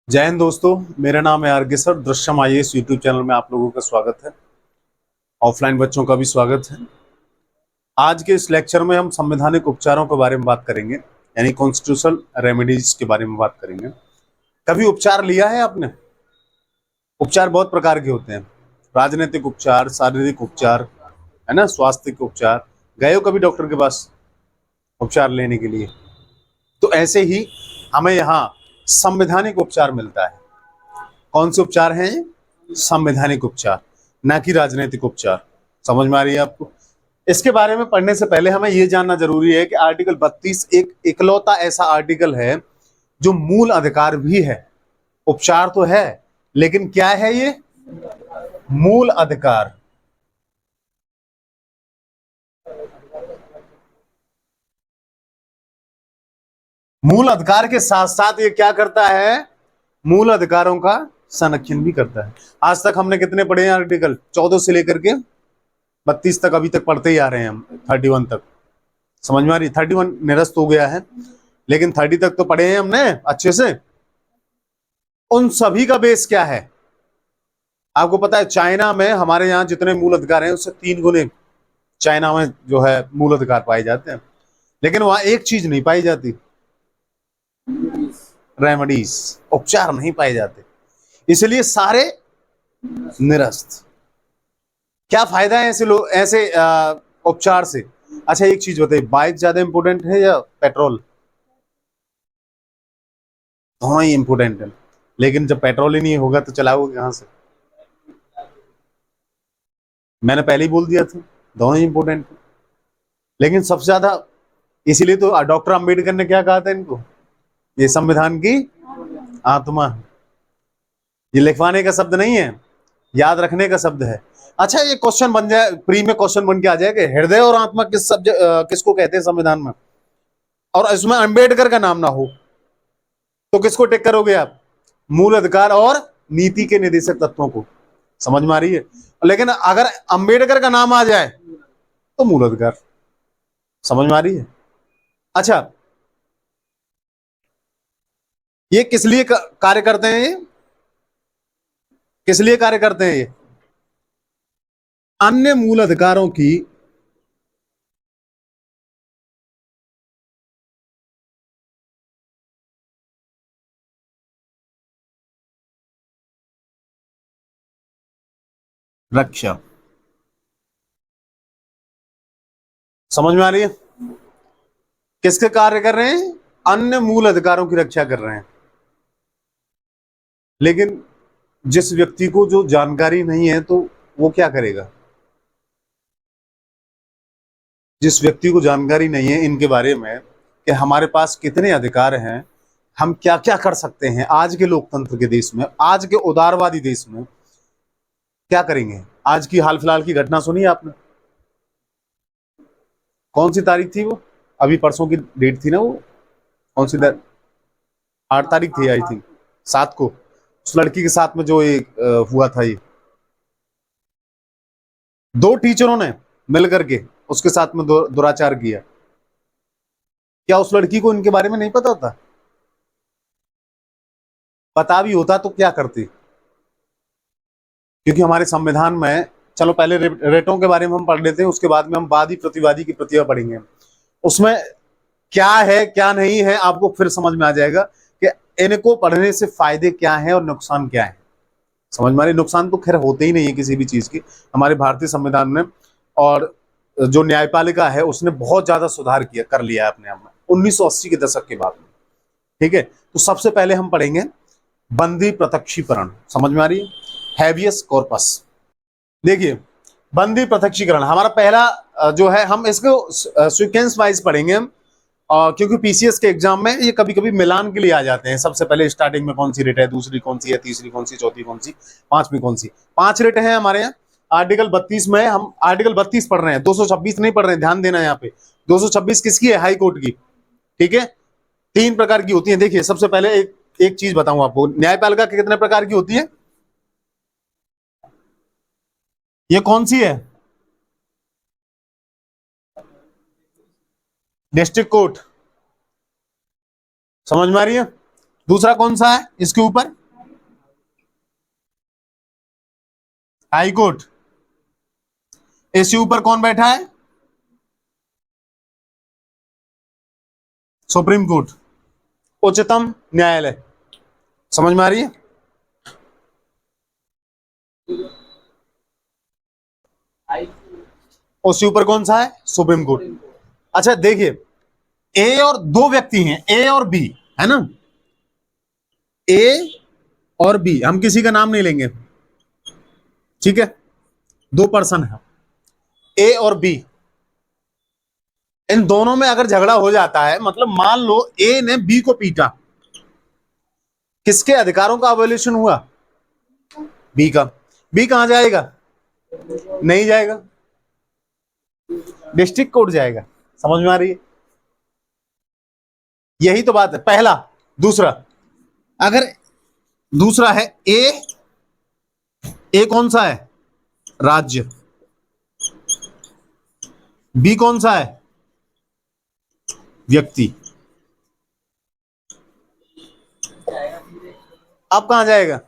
जय हिंद दोस्तों। मेरा नाम है R K sir. Drishyam IAS YouTube channel में आप लोगों का स्वागत है। ऑफलाइन बच्चों का भी स्वागत है। आज के इस लेक्चर में हम संवैधानिक उपचारों के बारे में बात करेंगे, यानी कॉन्स्टिट्यूशनल रेमेडीज के बारे में बात करेंगे। कभी उपचार लिया है आपने? उपचार बहुत प्रकार के होते हैं। राजनीतिक उपचार, शारीरिक उपचार, है ना, स्वास्थ्य के उपचार। गए हो कभी डॉक्टर के पास उपचार लेने के लिए? तो ऐसे ही हमें यहाँ संवैधानिक उपचार मिलता है। कौन से उपचार हैं? संवैधानिक उपचार, ना कि राजनीतिक उपचार। समझ में आ रही है आपको? इसके बारे में पढ़ने से पहले हमें यह जानना जरूरी है कि आर्टिकल 32 एक इकलौता ऐसा आर्टिकल है जो मूल अधिकार भी है। उपचार तो है, लेकिन क्या है ये? मूल अधिकार। मूल अधिकार के साथ साथ ये क्या करता है? मूल अधिकारों का संरक्षण भी करता है। आज तक हमने कितने पढ़े हैं आर्टिकल? 14 से लेकर के 32 तक अभी तक पढ़ते ही आ रहे हैं हम, 31 तक। समझ में आ रही? 31 निरस्त हो गया है, लेकिन 30 तक तो पढ़े हैं हमने अच्छे से। उन सभी का बेस क्या है? आपको पता है चाइना में हमारे यहाँ जितने मूल अधिकार हैं उससे 3 गुने चाइना में जो है मूल अधिकार पाए जाते हैं, लेकिन वहां एक चीज नहीं पाई जाती, रेमेडीज, उपचार नहीं पाए जाते, इसलिए सारे निरस्त। क्या फायदा है ऐसे लोग, ऐसे उपचार से? अच्छा एक चीज बताइए, बाइक ज्यादा इंपोर्टेंट है या पेट्रोल? दोनों ही इंपोर्टेंट है, लेकिन जब पेट्रोल ही नहीं होगा तो चलाओगे कहां से? मैंने पहले ही बोल दिया था, दोनों ही इंपोर्टेंट है। लेकिन सबसे ज्यादा, इसीलिए तो डॉक्टर अंबेडकर ने क्या कहा था इनको, ये संविधान की आत्मा है। ये लिखवाने का शब्द नहीं है, याद रखने का शब्द है। अच्छा ये क्वेश्चन बन जाए, प्री में क्वेश्चन बन के आ जाए कि हृदय और आत्मा किस सब्जेक्ट, किसको कहते हैं संविधान में, और इसमें अंबेडकर का नाम ना हो, तो किसको टिक करोगे आप? मूल अधिकार और नीति के निर्देशक तत्वों को। समझ में आ रही है? लेकिन अगर अंबेडकर का नाम आ जाए तो मूल अधिकार। समझ में आ रही है? अच्छा, ये किस लिए कार्य करते हैं? ये किस लिए कार्य करते हैं? ये अन्य मूल अधिकारों की रक्षा। समझ में आ रही है? किसके कार्य कर रहे हैं? अन्य मूल अधिकारों की रक्षा कर रहे हैं। लेकिन जिस व्यक्ति को जो जानकारी नहीं है तो वो क्या करेगा? जिस व्यक्ति को जानकारी नहीं है इनके बारे में कि हमारे पास कितने अधिकार हैं, हम क्या क्या कर सकते हैं आज के लोकतंत्र के देश में, आज के उदारवादी देश में, क्या करेंगे? आज की हाल फिलहाल की घटना सुनी आपने? कौन सी तारीख थी वो? अभी परसों की डेट थी ना वो? कौन सी 8 तारीख थी आई थिंक, 7 को। उस लड़की के साथ में जो एक हुआ था, ये 2 टीचरों ने मिलकर के उसके साथ में दुराचार किया। क्या उस लड़की को इनके बारे में नहीं पता होता? पता भी होता तो क्या करती? क्योंकि हमारे संविधान में, चलो पहले रेटों के बारे में हम पढ़ लेते हैं, उसके बाद में हम वादी प्रतिवादी की प्रतिभा पढ़ेंगे। उसमें क्या है क्या नहीं है आपको फिर समझ में आ जाएगा कि इनको पढ़ने से फायदे क्या है और नुकसान क्या है। समझ में आ रही? नुकसान तो खैर होते ही नहीं है किसी भी चीज की हमारे भारतीय संविधान में। और जो न्यायपालिका है उसने बहुत ज्यादा सुधार किया, कर लिया है अपने आप में 1980 के दशक के बाद में। ठीक है, तो सबसे पहले हम पढ़ेंगे बंदी प्रत्यक्षीकरण। समझ में आ रही है? Habeas corpus. देखिए, बंदी प्रत्यक्षीकरण हमारा पहला जो है, हम इसको सीक्वेंस वाइज पढ़ेंगे क्योंकि पीसीएस के एग्जाम में ये कभी कभी मिलान के लिए आ जाते हैं। सबसे पहले स्टार्टिंग में कौन सी रेट है, दूसरी कौन सी है, तीसरी कौन सी, चौथी कौन सी, पांचवी कौन सी। 5 रेट है हमारे यहाँ। आर्टिकल 32 में हम आर्टिकल 32 पढ़ रहे हैं, 226 नहीं पढ़ रहे हैं, ध्यान देना यहाँ पे। 226 किसकी है? हाई कोर्ट की। ठीक है, 3 प्रकार की होती है। देखिए सबसे पहले एक एक चीज बताऊं आपको, न्यायपालिका के कितने प्रकार की होती है? ये कौन सी है? District court. समझ में आ रही है? दूसरा कौन सा है इसके ऊपर? High court. इसके ऊपर कौन बैठा है? सुप्रीम कोर्ट, उच्चतम न्यायालय। समझ में आ रही है? उसके ऊपर कौन सा है? Supreme court. अच्छा देखिए, ए और दो व्यक्ति हैं, ए और बी, है ना? ए और बी, हम किसी का नाम नहीं लेंगे, ठीक है? दो पर्सन है, ए और बी। इन दोनों में अगर झगड़ा हो जाता है, मतलब मान लो ए ने बी को पीटा, किसके अधिकारों का अवोल्यूशन हुआ? बी का। बी कहां जाएगा? नहीं जाएगा, डिस्ट्रिक्ट कोर्ट जाएगा। समझ में आ रही है? यही तो बात है, पहला। दूसरा, अगर दूसरा है ए, ए कौन सा है? राज्य। बी कौन सा है? व्यक्ति। अब कहां जाएगा?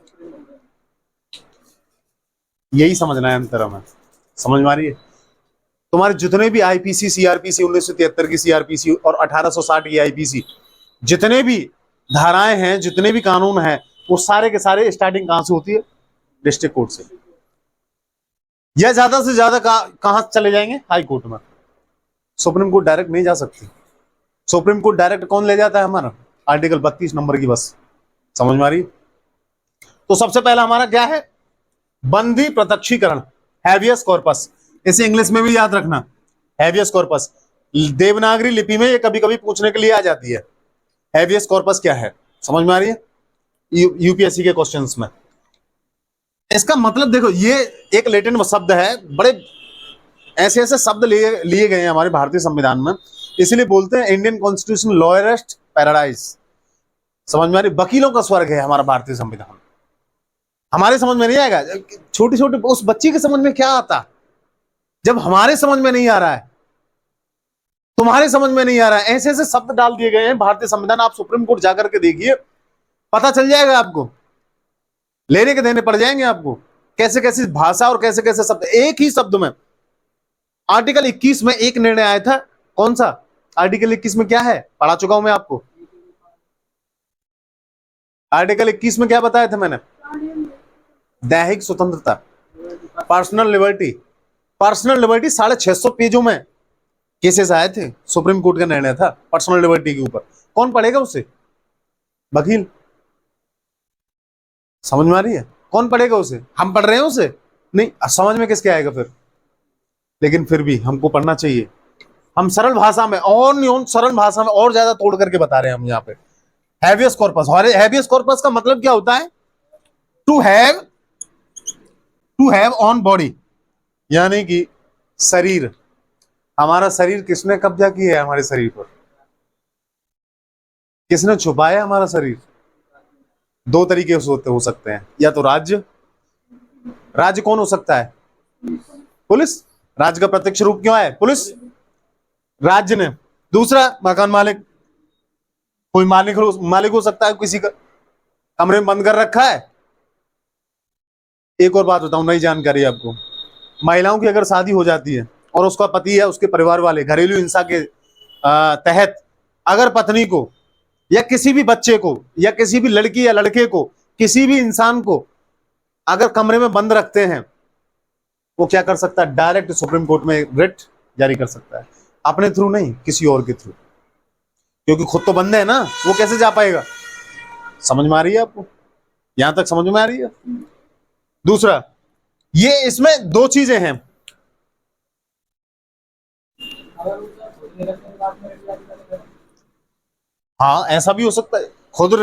यही समझना है अंतर हमें। समझ में आ रही है? तुम्हारे जितने भी आईपीसी, सीआरपीसी, 1973 की सीआरपीसी और 1860 की आईपीसी, जितने भी धाराएं हैं, जितने भी कानून हैं, वो सारे के सारे स्टार्टिंग कहां से होती है? डिस्ट्रिक्ट कोर्ट से। या ज्यादा से ज्यादा कहां चले जाएंगे? हाई कोर्ट में। सुप्रीम कोर्ट डायरेक्ट नहीं जा सकती। सुप्रीम कोर्ट डायरेक्ट कौन ले जाता है? हमारा आर्टिकल 32 नंबर की बस। समझ में आ रही? तो सबसे पहला हमारा क्या है? बंदी प्रत्यक्षीकरण, हैबियस कॉर्पस। इसे इंग्लिश में भी याद रखना, हैबियस कॉर्पस। देवनागरी लिपि में ये कभी कभी पूछने के लिए आ जाती है, हैबियस कॉर्पस क्या है। समझ में आ रही है? यूपीएससी के क्वेश्चंस में इसका मतलब देखो, ये एक लेटिन शब्द है, बड़े ऐसे ऐसे शब्द लिए गए हैं हमारे भारतीय संविधान में, इसलिए बोलते हैं इंडियन कॉन्स्टिट्यूशन लॉयरेस्ट पैराडाइज। समझ में आ रही? वकीलों का स्वर्ग है हमारा भारतीय संविधान। हमारे समझ में नहीं आएगा, छोटी छोटी उस बच्ची के समझ में क्या आता जब हमारे समझ में नहीं आ रहा है, तुम्हारे समझ में नहीं आ रहा है। ऐसे ऐसे शब्द डाल दिए गए हैं भारतीय संविधान, आप सुप्रीम कोर्ट जाकर के देखिए, पता चल जाएगा आपको, लेने के देने पड़ जाएंगे आपको, कैसे कैसे भाषा और कैसे कैसे शब्द एक ही शब्द में। आर्टिकल 21 में एक निर्णय आया था, कौन सा? आर्टिकल 21 में क्या है? पढ़ा चुका हूं मैं आपको। आर्टिकल 21 में क्या बताया था मैंने? दैहिक स्वतंत्रता, पर्सनल लिबर्टी। पर्सनल लिबर्टी 650 पेजों में केसेस आए थे, सुप्रीम कोर्ट का निर्णय था पर्सनल लिबर्टी के ऊपर। कौन पढ़ेगा उसे? वकील। समझ में आ रही है? कौन पढ़ेगा उसे? हम पढ़ रहे हैं उसे? नहीं, समझ में किसके आएगा फिर? लेकिन फिर भी हमको पढ़ना चाहिए। हम सरल भाषा में और सरल भाषा में और ज्यादा तोड़ करके बता रहे हैं हम यहाँ पे। हैबियस कॉर्पस, हैबियस कॉर्पस का मतलब क्या होता है? टू हैव ऑन बॉडी, यानी कि शरीर। हमारा शरीर किसने कब्जा किया है? हमारे शरीर पर किसने छुपाया हमारा शरीर? दो तरीके से हो सकते हैं, या तो राज्य। राज्य कौन हो सकता है? पुलिस। राज्य का प्रत्यक्ष रूप क्यों है? पुलिस, राज्य ने। दूसरा, मकान मालिक। कोई मालिक हो सकता है, किसी का कमरे में बंद कर रखा है। एक और बात बताऊं, नई जानकारी आपको, महिलाओं की अगर शादी हो जाती है और उसका पति है, उसके परिवार वाले घरेलू हिंसा के तहत अगर पत्नी को या किसी भी बच्चे को या किसी भी लड़की या लड़के को, किसी भी इंसान को अगर कमरे में बंद रखते हैं, वो क्या कर सकता है? डायरेक्ट सुप्रीम कोर्ट में रिट जारी कर सकता है, अपने थ्रू नहीं, किसी और के थ्रू, क्योंकि खुद तो बंद है ना, वो कैसे जा पाएगा? समझ में आ रही है आपको? यहां तक समझ में आ रही है? दूसरा, ये इसमें दो चीजें हैं। हाँ, ऐसा भी हो सकता है खुद।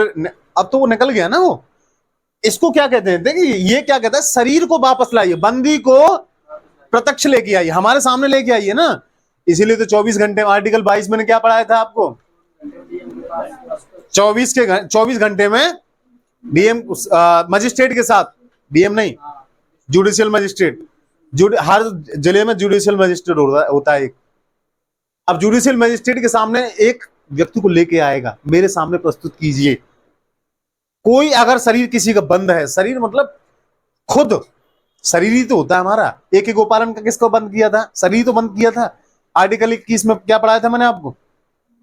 अब तो वो निकल गया ना वो। इसको क्या कहते हैं? देखिए, ये क्या कहता है? शरीर को वापस लाइए, बंदी को प्रत्यक्ष लेके आइए, हमारे सामने लेके आइए ना। इसीलिए तो 24 घंटे, आर्टिकल 22 मैंने क्या पढ़ाया था आपको? 24 घंटे में डीएम मजिस्ट्रेट के साथ, डीएम नहीं, जुडिशियल मजिस्ट्रेट, हर जिले में जुडिशियल मजिस्ट्रेट होता है एक। अब जुडिशियल मजिस्ट्रेट के सामने एक व्यक्ति को लेके आएगा, मेरे सामने प्रस्तुत कीजिए, कोई अगर शरीर किसी का बंद है, शरीर मतलब खुद शरीर ही तो होता है हमारा। एक गोपालन का किसको बंद किया था? शरीर तो बंद किया था। आर्टिकल 21 में क्या पढ़ाया था मैंने आपको?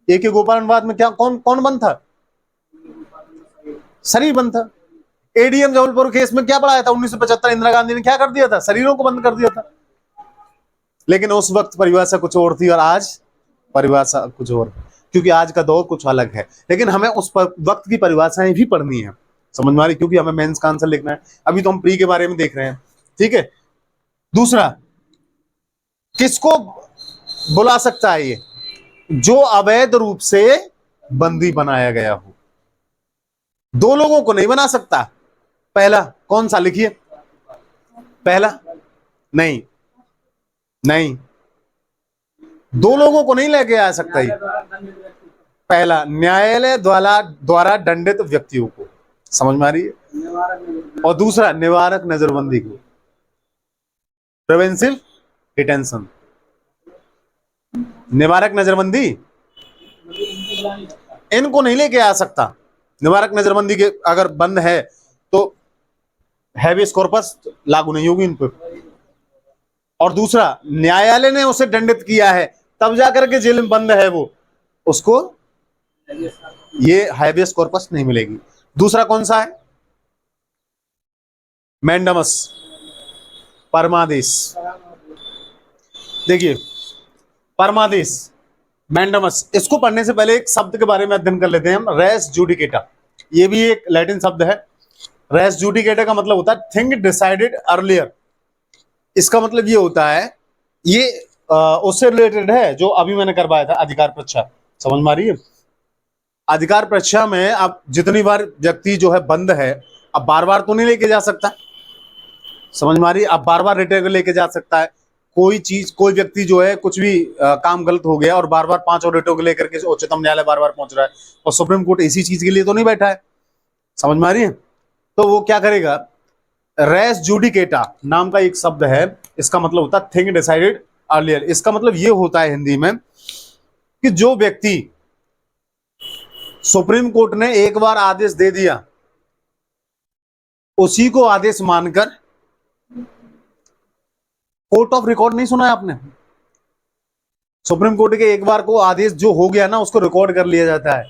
एक गोपालनवाद में क्या कौन कौन बंद था? शरीर बंद था। एडीएम जबलपुर केस में क्या पढ़ाया था? 1975 इंदिरा गांधी ने क्या कर दिया था? शरीरों को बंद कर दिया था। लेकिन उस वक्त परिभाषा कुछ और थी और आज परिभाषा कुछ और, क्योंकि आज का दौर कुछ अलग है। लेकिन हमें उस वक्त की परिभाषाएं भी पढ़नी है, समझ में आ रही? क्योंकि हमें मेंस का आंसर लिखना है। अभी तो हम प्री के बारे में देख रहे हैं, ठीक है। दूसरा, किसको बुला सकता है ये? जो अवैध रूप से बंदी बनाया गया हो। दो लोगों को नहीं बना सकता। पहला कौन सा लिखिए? पहला नहीं, नहीं, दो लोगों को नहीं लेके आ सकता ये। पहला, न्यायालय द्वारा दंडित व्यक्तियों को, समझ में आ रही है? और दूसरा, निवारक नजरबंदी को, प्रिवेंटिव डिटेंशन। निवारक नजरबंदी इनको नहीं लेके आ सकता। निवारक नजरबंदी के अगर बंद है तो हैबियस कॉर्पस लागू नहीं होगी इन पर। और दूसरा, न्यायालय ने उसे दंडित किया है तब जाकर के जेल में बंद है वो, उसको ये हैबियस कॉर्पस नहीं मिलेगी। दूसरा कौन सा है? मैंडमस, परमादेश। देखिए, परमादेश, मैंडमस, इसको पढ़ने से पहले एक शब्द के बारे में अध्ययन कर लेते हैं हम, रेस जूडिकेटा। ये भी एक लैटिन शब्द है। रेस जूडिकेटा का मतलब होता है थिंग डिसाइडेड अर्लियर। इसका मतलब ये होता है, ये उससे रिलेटेड है जो अभी मैंने करवाया था, अधिकार परीक्षा। समझ में आ रही है? अधिकार परीक्षा में अब जितनी बार व्यक्ति जो है बंद है, अब बार बार तो नहीं लेके जा सकता, समझ में आ रही है? अब बार बार रिटर्न लेके जा सकता है। कोई चीज, कोई व्यक्ति जो है कुछ भी काम गलत हो गया और बार बार 5 और रिटों को लेकर के उच्चतम न्यायालय बार बार पहुंच रहा है, और सुप्रीम कोर्ट इसी चीज के लिए तो नहीं बैठा है, समझ में आ रही है? तो वो क्या करेगा? रेस जूडिकेटा नाम का एक शब्द है, इसका मतलब होता है थिंग डिसाइडेड अर्लियर। इसका मतलब ये होता है हिंदी में कि जो व्यक्ति, सुप्रीम कोर्ट ने एक बार आदेश दे दिया, उसी को आदेश मानकर, कोर्ट ऑफ रिकॉर्ड नहीं सुना है आपने? सुप्रीम कोर्ट के एक बार को आदेश जो हो गया ना, उसको रिकॉर्ड कर लिया जाता है,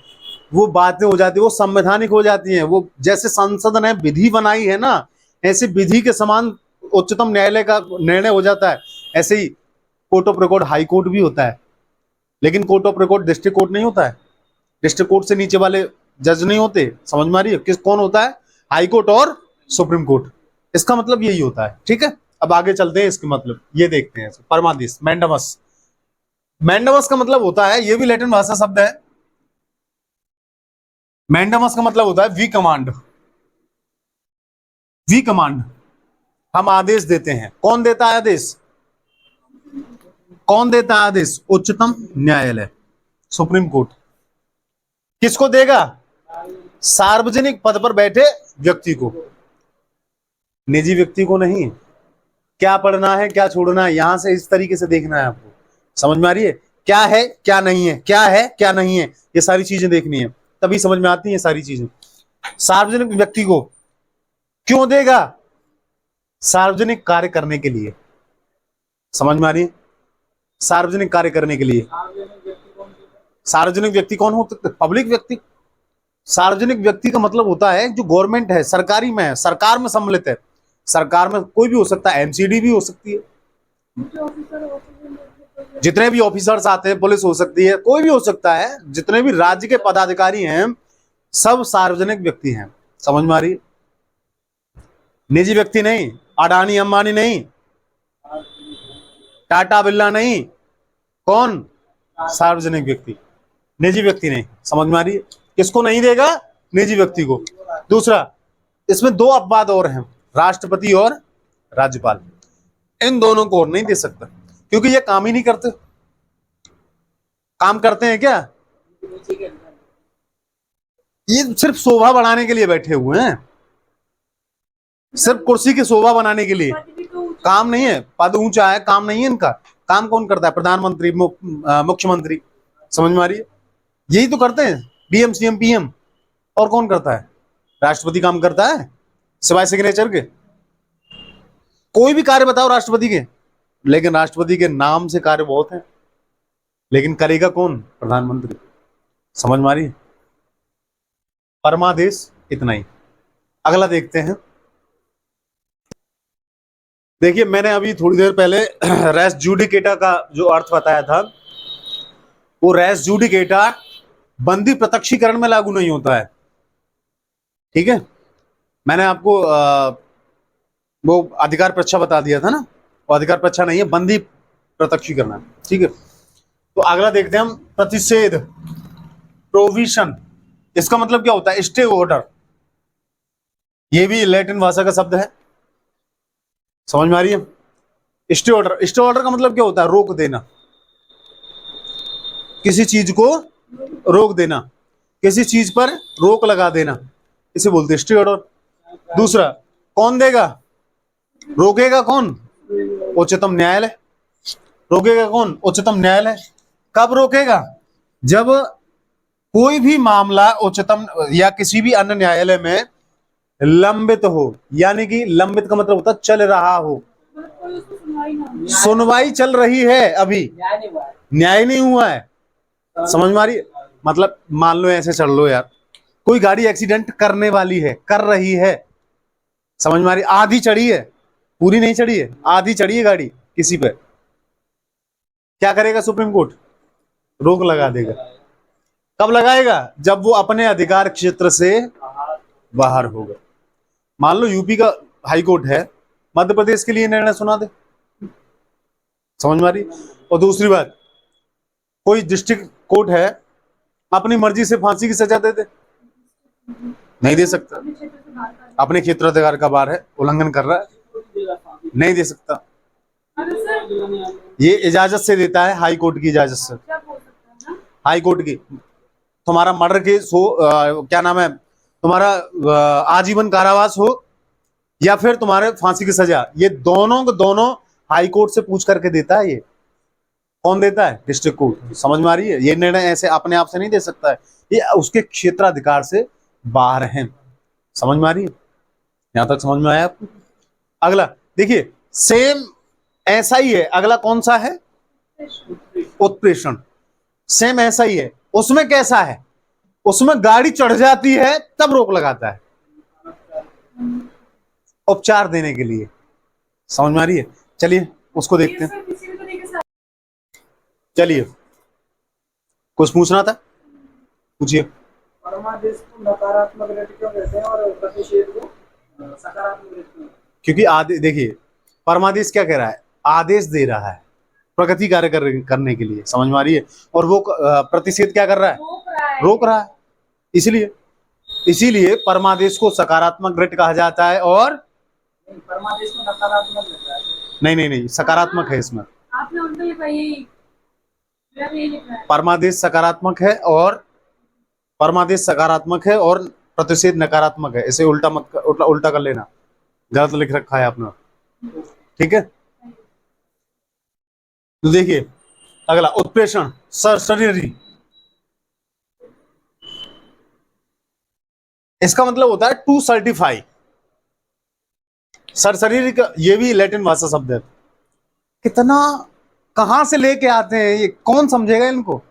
वो बातें हो जाती है, वो संवैधानिक हो जाती हैं। वो जैसे संसद ने विधि बनाई है ना, ऐसे विधि के समान उच्चतम न्यायालय का निर्णय हो जाता है। ऐसे ही court of record high court भी होता है, लेकिन court of record district court नहीं होता है। डिस्ट्रिक्ट कोर्ट से नीचे वाले जज नहीं होते, समझ में आ रही है? कौन होता है? हाई कोर्ट और सुप्रीम कोर्ट। इसका मतलब यही होता है, ठीक है। अब आगे चलते हैं, इसके मतलब ये देखते हैं। परमादेश, मैंडमस। मैंडमस का मतलब होता है, ये भी लैटिन भाषा शब्द है। मैंडमस का मतलब होता है वी कमांड। वी कमांड, हम आदेश देते हैं। कौन देता है आदेश? कौन देता है आदेश? उच्चतम न्यायालय, सुप्रीम कोर्ट। किसको देगा? सार्वजनिक पद पर बैठे व्यक्ति को, निजी व्यक्ति को नहीं। क्या पढ़ना है, क्या छोड़ना है, यहां से इस तरीके से देखना है आपको, समझ में आ रही है? क्या है, क्या नहीं है, क्या है, क्या नहीं है, ये सारी चीजें देखनी है, तभी समझ में आती है सारी चीजें। सार्वजनिक व्यक्ति को क्यों देगा? सार्वजनिक कार्य करने के लिए, समझ में आ रही है? सार्वजनिक कार्य करने के लिए। सार्वजनिक व्यक्ति कौन हो सकते? पब्लिक व्यक्ति। सार्वजनिक व्यक्ति का मतलब होता है जो गवर्नमेंट है, सरकारी में है, सरकार में सम्मिलित है। सरकार में कोई भी हो सकता है, एमसीडी भी हो सकती है, जितने भी ऑफिसर्स आते हैं, पुलिस हो सकती है, कोई भी हो सकता है, जितने भी राज्य के पदाधिकारी हैं सब सार्वजनिक व्यक्ति हैं, समझ में आ रही है? निजी व्यक्ति नहीं, अडानी अंबानी नहीं, टाटा बिरला नहीं, कौन? सार्वजनिक व्यक्ति, निजी व्यक्ति नहीं, समझ में आ रही है? किसको नहीं देगा? निजी व्यक्ति को। दूसरा, इसमें दो अपवाद और हैं, राष्ट्रपति और राज्यपाल। इन दोनों को और नहीं दे सकता, क्योंकि ये काम ही नहीं करते। काम करते हैं क्या? ये सिर्फ शोभा बढ़ाने के लिए बैठे हुए हैं, सिर्फ कुर्सी की शोभा बनाने के लिए। काम नहीं है, पद ऊंचा है, काम नहीं है इनका। काम कौन करता है? प्रधानमंत्री, मुख्यमंत्री, समझ में आ रही है? यही तो करते हैं, डीएम, सीएम, पीएम। और कौन करता है? राष्ट्रपति काम करता है सिवाय सिग्नेचर के? कोई भी कार्य बताओ राष्ट्रपति के, लेकिन राष्ट्रपति के नाम से कार्य बहुत हैं, लेकिन करेगा कौन? प्रधानमंत्री। समझ में आ रही है? परमादेश इतना ही। अगला देखते हैं। देखिए, मैंने अभी थोड़ी देर पहले रेस जुडिकेटा का जो अर्थ बताया था, वो रेस जुडिकेटा बंदी प्रत्यक्षीकरण में लागू नहीं होता है। ठीक है, मैंने आपको वो अधिकार परीक्षा बता दिया था ना, वो अधिकार परीक्षा नहीं है, बंदी प्रत्यक्षीकरण है। ठीक है, तो अगला देखते हैं हम, प्रतिषेध, प्रोविशन। इसका मतलब क्या होता है? Stay order. ये भी लैटिन भाषा का शब्द है। समझ में आ रही है? स्टे ऑर्डर, स्टे ऑर्डर का मतलब क्या होता है? रोक देना, किसी चीज को रोक देना, किसी चीज पर रोक लगा देना, इसे बोलते हैं स्टे ऑर्डर। दूसरा, कौन देगा? रोकेगा कौन? उच्चतम न्यायालय। रोकेगा कौन? उच्चतम न्यायालय। कब रोकेगा? जब कोई भी मामला उच्चतम या किसी भी अन्य न्यायालय में लंबित हो, यानी कि लंबित का मतलब होता है चल रहा हो, सुनवाई चल रही है, अभी न्याय नहीं हुआ है। समझ में आ रही है? मतलब मान लो ऐसे चल लो यार, कोई गाड़ी एक्सीडेंट करने वाली है, कर रही है, समझ में आ रही? आधी चढ़ी है, पूरी नहीं चढ़ी है, आधी चढ़ी है गाड़ी किसी पे, क्या करेगा सुप्रीम कोर्ट? रोक लगा देगा। कब लगाएगा? जब वो अपने अधिकार क्षेत्र से बाहर होगा। मान लो यूपी का हाई कोर्ट है, मध्य प्रदेश के लिए निर्णय सुना दे। समझ में आ रही? और दूसरी बात, कोई डिस्ट्रिक्ट कोर्ट है, अपनी मर्जी से फांसी की सजा दे दे, नहीं दे सकता। अपने क्षेत्राधिकार का बाहर है, उल्लंघन कर रहा है, नहीं दे सकता। ये इजाजत से देता है, हाई कोर्ट की इजाजत से। हाई कोर्ट की, तुम्हारा मर्डर केस हो, क्या नाम है, तुम्हारा आजीवन कारावास हो, या फिर तुम्हारे फांसी की सजा, ये दोनों को दोनों हाई कोर्ट से पूछ करके देता है। ये कौन देता है? District court. समझ में आ रही है? ये निर्णय ऐसे अपने आप से नहीं दे सकता है, ये उसके क्षेत्राधिकार से बाहर है। समझ में आ रही है? यहां तक समझ में आया आपको? अगला देखिए, सेम ऐसा ही है। अगला कौन सा है? उत्प्रेषण। सेम ऐसा ही है। उसमें कैसा है? उसमें गाड़ी चढ़ जाती है तब रोक लगाता है, उपचार देने के लिए। समझ में आ रही है? चलिए उसको देखते हैं। चलिए, कुछ पूछना था, पूछिए। परमादेश को नकारात्मक रेट क्यों कहते हैं और प्रतिषेध को सकारात्मक रेट क्यों? क्योंकि आदेश, देखिए परमादेश क्या कह रहा है? आदेश दे रहा है प्रगति कार्य करने के लिए। समझ में आ रही है? और वो प्रतिषेध क्या कर रहा है? रोक रहा है। इसलिए इसीलिए परमादेश को सकारात्मक ग्रिड कहा जाता है। और परमादेश को नकारात्मक लिखा है। नहीं, सकारात्मक है इसमें। आपने उल्टा लिखा है, परमादेश सकारात्मक है और परमादेश सकारात्मक है और प्रतिषेध नकारात्मक है। इसे उल्टा मत उल्टा कर लेना, गलत लिख रखा है आपने। ठीक है, तो देखिए अगला, उत्प्रेषण, सरसरी। इसका मतलब होता है टू सर्टिफाई। सरसरी का ये भी लैटिन भाषा शब्द है। कितना कहां से लेके आते हैं ये, कौन समझेगा इनको?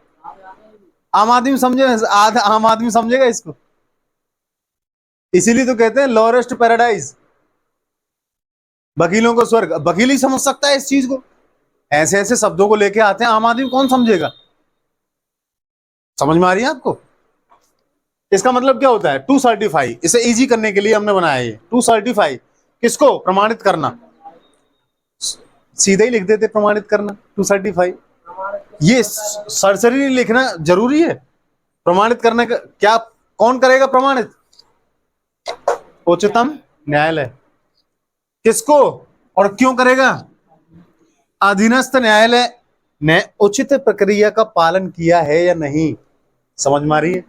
आम आदमी समझेगा, आम आदमी समझेगा इसको। इसीलिए तो कहते हैं लोरेस्ट पैराडाइज, वकीलों को स्वर्ग। वकील ही समझ सकता है इस चीज को। ऐसे ऐसे शब्दों को लेके आते हैं, आम आदमी कौन समझेगा? समझ में आ रही है आपको? इसका मतलब क्या होता है? To certify. इसे इजी करने के लिए हमने बनाया ये टू सर्टिफाई। किसको? प्रमाणित करना। सीधे ही लिख देते प्रमाणित करना, टू सर्टिफाई। ये सरसरी लिखना जरूरी है? प्रमाणित करने का क्या, कौन करेगा प्रमाणित? उच्चतम न्यायालय। किसको और क्यों करेगा? अधीनस्थ न्यायालय ने उचित प्रक्रिया का पालन किया है या नहीं। समझ में आ रही है?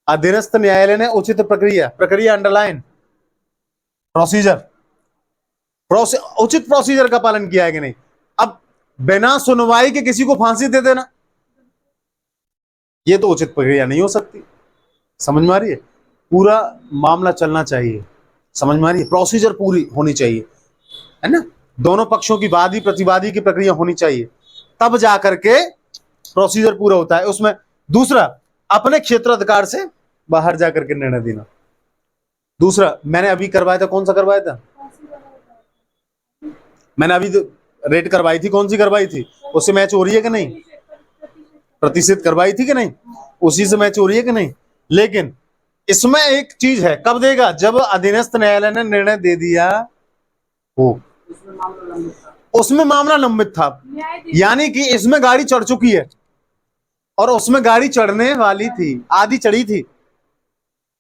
अधीनस्थ न्यायालय ने उचित प्रक्रिया अंडरलाइन, प्रोसीजर, उचित प्रोसीजर का पालन किया है कि नहीं। अब बिना सुनवाई के किसी को फांसी दे देना, ये तो उचित प्रक्रिया नहीं हो सकती। समझ में आ रही है? पूरा मामला चलना चाहिए, समझ में आ रही है, प्रोसीजर पूरी होनी चाहिए, है ना, दोनों पक्षों की वादी प्रतिवादी की प्रक्रिया होनी चाहिए, तब जाकर के प्रोसीजर पूरा होता है उसमें। दूसरा, अपने क्षेत्राधिकार से बाहर जाकर के निर्णय देना। दूसरा, मैंने अभी करवाया था, कौन सा करवाया था, मैंने अभी रेट करवाई थी, कौन सी करवाई थी, उससे मैच हो रही है कि नहीं, प्रतिशत करवाई थी कि नहीं, उसी से मैच हो रही है कि नहीं। लेकिन इसमें एक चीज है, कब देगा, जब अधीनस्थ न्यायालय ने निर्णय दे दिया हो, उसमें मामला लंबित था, यानी कि इसमें गाड़ी चढ़ चुकी है और उसमें गाड़ी चढ़ने वाली थी, आधी चढ़ी थी,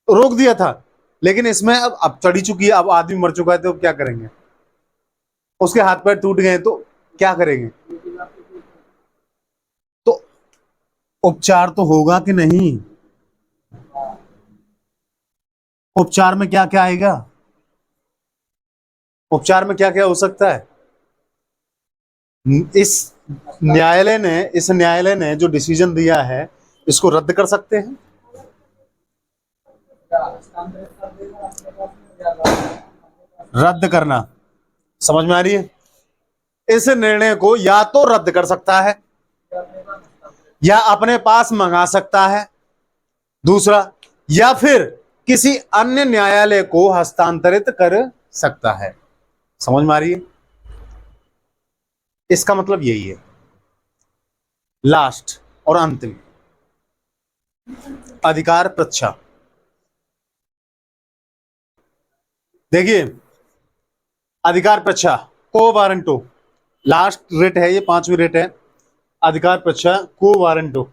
रोक दिया था, लेकिन इसमें अब चढ़ी चुकी है, अब आदमी मर चुका है, तो क्या करेंगे, उसके हाथ पैर टूट गए तो क्या करेंगे, तो उपचार तो होगा कि नहीं, उपचार में क्या क्या आएगा, उपचार में क्या क्या हो सकता है। इस न्यायालय ने जो डिसीजन दिया है, इसको रद्द कर सकते हैं, रद्द करना, समझ में आ रही है, इस निर्णय को या तो रद्द कर सकता है या अपने पास मंगा सकता है, दूसरा, या फिर किसी अन्य न्यायालय को हस्तांतरित कर सकता है, समझ में आ रही है, इसका मतलब यही है। लास्ट और अंतिम, अधिकार प्रच्छा। देखिए, अधिकार प्रच्छा को वारंटो, लास्ट रेट है ये, 5वीं रेट है, अधिकार प्रच्छा को वारंटो,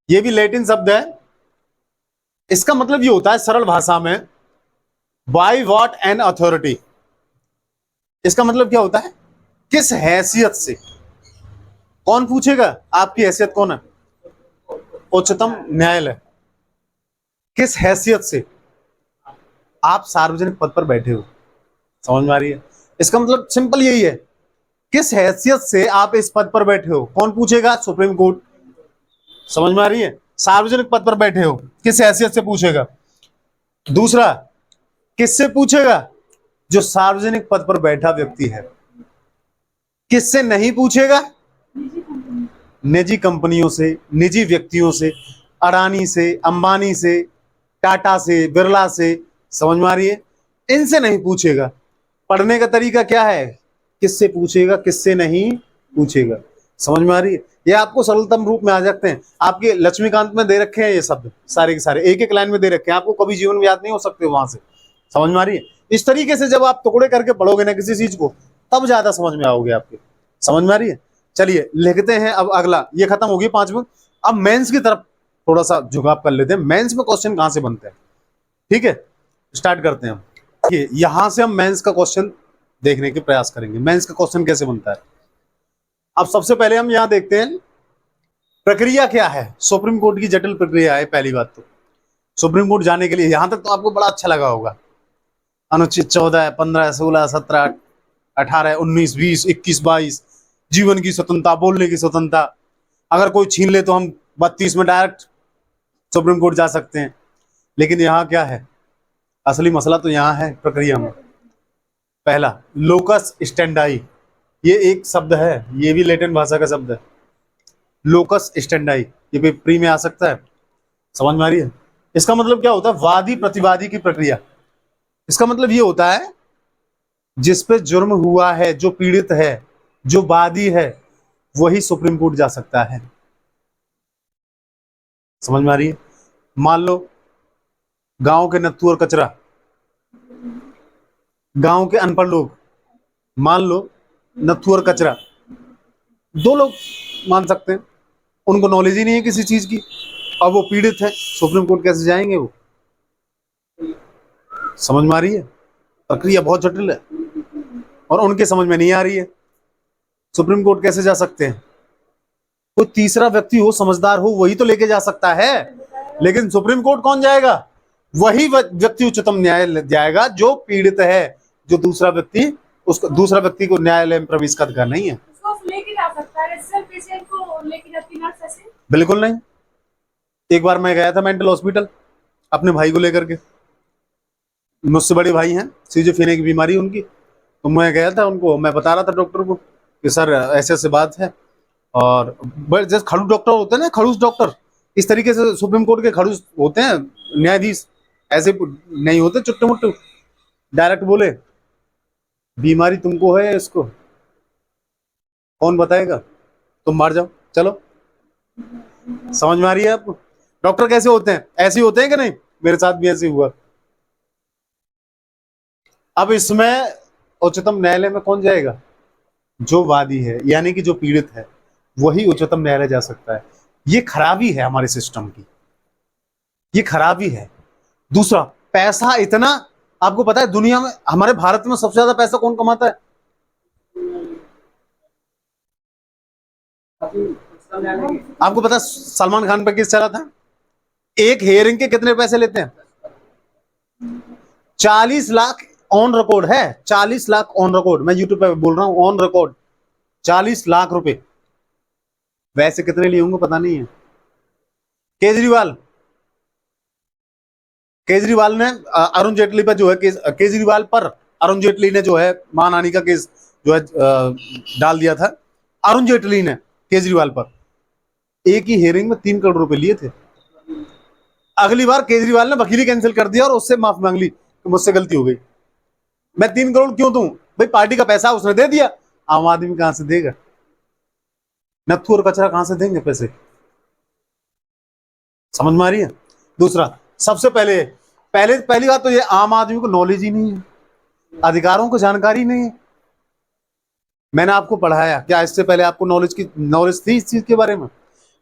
ये भी लैटिन शब्द है, इसका मतलब ये होता है सरल भाषा में, बाय व्हाट एन अथॉरिटी, इसका मतलब क्या होता है, किस हैसियत से, कौन पूछेगा, आपकी हैसियत कौन है, उच्चतम न्यायालय, किस हैसियत से आप सार्वजनिक पद पर बैठे हो, समझ में आ रही है, इसका मतलब सिंपल यही है, किस हैसियत से आप इस पद पर बैठे हो, कौन पूछेगा, सुप्रीम कोर्ट, समझ में आ रही है, सार्वजनिक पद पर बैठे हो, किस हैसियत से पूछेगा। दूसरा, किससे पूछेगा, जो सार्वजनिक पद पर बैठा व्यक्ति है, किससे नहीं पूछेगा, निजी कंपनियों से, निजी व्यक्तियों से, अडानी से, अंबानी से, टाटा से, बिरला से, समझ में आ रही है, इनसे नहीं पूछेगा। पढ़ने का तरीका क्या है, किससे पूछेगा, किससे नहीं पूछेगा, समझ में आ रही है, ये आपको सरलतम रूप में आ जाते हैं, आपके लक्ष्मीकांत में दे रखे हैं ये शब्द सारे के सारे, एक एक लाइन में दे रखे हैं, आपको कभी जीवन में याद नहीं हो सकते वहां से, समझ में आ रही है। इस तरीके से जब आप टुकड़े करके पढ़ोगे ना किसी चीज को, तब ज्यादा समझ में आओगे आपके, समझ में आ रही है। चलिए लिखते हैं अब अगला, ये खत्म होगी 5वीं, अब मेंस की तरफ थोड़ा सा झुकाव कर लेते हैं, मेंस में क्वेश्चन कहां से बनते हैं, ठीक है, स्टार्ट करते हैं हम। यहां से हम मेंस का क्वेश्चन देखने के प्रयास करेंगे, मेंस का क्वेश्चन कैसे बनता है। अब सबसे पहले हम यहां देखते हैं प्रक्रिया क्या है, सुप्रीम कोर्ट की जटिल प्रक्रिया है। पहली बात तो सुप्रीम कोर्ट जाने के लिए, यहां तक तो आपको बड़ा अच्छा लगा होगा, अनुच्छेद 14, 15, 16, 17, 18, 19, 20, 21, 22, जीवन की स्वतंत्रता, बोलने की स्वतंत्रता, अगर कोई छीन ले तो हम 32 में डायरेक्ट सुप्रीम कोर्ट जा सकते हैं। लेकिन यहाँ क्या है, असली मसला तो यहाँ है प्रक्रिया में। पहला, लोकस स्टैंडाई, ये एक शब्द है, ये भी लैटिन भाषा का शब्द है, लोकस स्टैंडाई, ये भी प्री में आ सकता है, समझ में आ रही है। इसका मतलब क्या होता है, वादी प्रतिवादी की प्रक्रिया। इसका मतलब ये होता है जिस पे जुर्म हुआ है, जो पीड़ित है, जो वादी है, वही सुप्रीम कोर्ट जा सकता है, समझ में आ रही है। मान लो गांव के नत्थू और कचरा, गांव के अनपढ़ लोग, मान लो नत्थू और कचरा, दो लोग मान सकते हैं, उनको नॉलेज ही नहीं है किसी चीज की, अब वो पीड़ित है, सुप्रीम कोर्ट कैसे जाएंगे वो, समझ में आ रही है। प्रक्रिया बहुत जटिल है और उनके समझ में नहीं आ रही है, सुप्रीम कोर्ट कैसे जा सकते हैं। कोई तीसरा व्यक्ति हो, समझदार हो, वही तो लेके जा सकता है, लेकिन सुप्रीम कोर्ट कौन जाएगा, वही व्यक्ति उच्चतम न्यायालय जाएगा जो पीड़ित है, जो दूसरा व्यक्ति, उसको दूसरा व्यक्ति को न्यायालय में प्रवेश का अधिकार नहीं है। लेके जा सकता है पेशेंट को, लेके जाती नर्स ऐसे? बिल्कुल नहीं। एक बार मैं गया था मेंटल हॉस्पिटल, अपने भाई को लेकर के। मुझसे बड़े भाई हैं, सिजोफ्रेनिया की बीमारी है उनकी। तो मैं गया था, उनको मैं बता रहा था डॉक्टर को कि सर ऐसे ऐसे बात है। और जैसे खड़ूस डॉक्टर होते हैं ना, खड़ूस डॉक्टर, इस तरीके से सुप्रीम कोर्ट के खड़ूस होते हैं न्यायाधीश, ऐसे नहीं होते चुट्टू मुट्टू। डायरेक्ट बोले बीमारी तुमको है, इसको कौन बताएगा, तुम मार जाओ, चलो। समझ में आ रही है आपको? डॉक्टर कैसे होते हैं? ऐसे होते हैं कि नहीं? मेरे साथ भी ऐसे हुआ। अब इसमें उच्चतम न्यायालय में कौन जाएगा? जो वादी है, यानी कि जो पीड़ित है, वही उच्चतम न्यायालय जा सकता है। ये खराबी है हमारे सिस्टम की, ये खराबी है। दूसरा, पैसा इतना, आपको पता है दुनिया में, हमारे भारत में सबसे ज्यादा पैसा कौन कमाता है? आपको पता है सलमान खान पर केस चला था, एक हेयरिंग के कितने पैसे लेते हैं? 40 लाख ऑन रिकॉर्ड है, 40 लाख ऑन रिकॉर्ड, मैं यूट्यूब पे बोल रहा हूं, ऑन रिकॉर्ड 40 लाख रुपए। वैसे कितने लिए होंगे पता नहीं है। केजरीवाल ने अरुण जेटली पर जो है केजरीवाल पर अरुण जेटली ने जो है मानहानि का केस जो है डाल दिया था। अरुण जेटली ने केजरीवाल पर एक ही हियरिंग में 3 करोड़ रुपए लिए थे। अगली बार केजरीवाल ने वकीली कैंसिल कर दिया और उससे माफी मांग ली कि मुझसे गलती हो गई। मैं 3 करोड़ क्यों दूं भाई? पार्टी का पैसा उसने दे दिया, आम आदमी कहां से देगा? नत्थू और कचरा कहां से देंगे पैसे? समझ में आ रही है? दूसरा, सबसे पहली बात तो ये आम आदमी को नॉलेज ही नहीं है, अधिकारों को जानकारी नहीं है। मैंने आपको पढ़ाया क्या इससे पहले? आपको नॉलेज थी इस चीज के बारे में?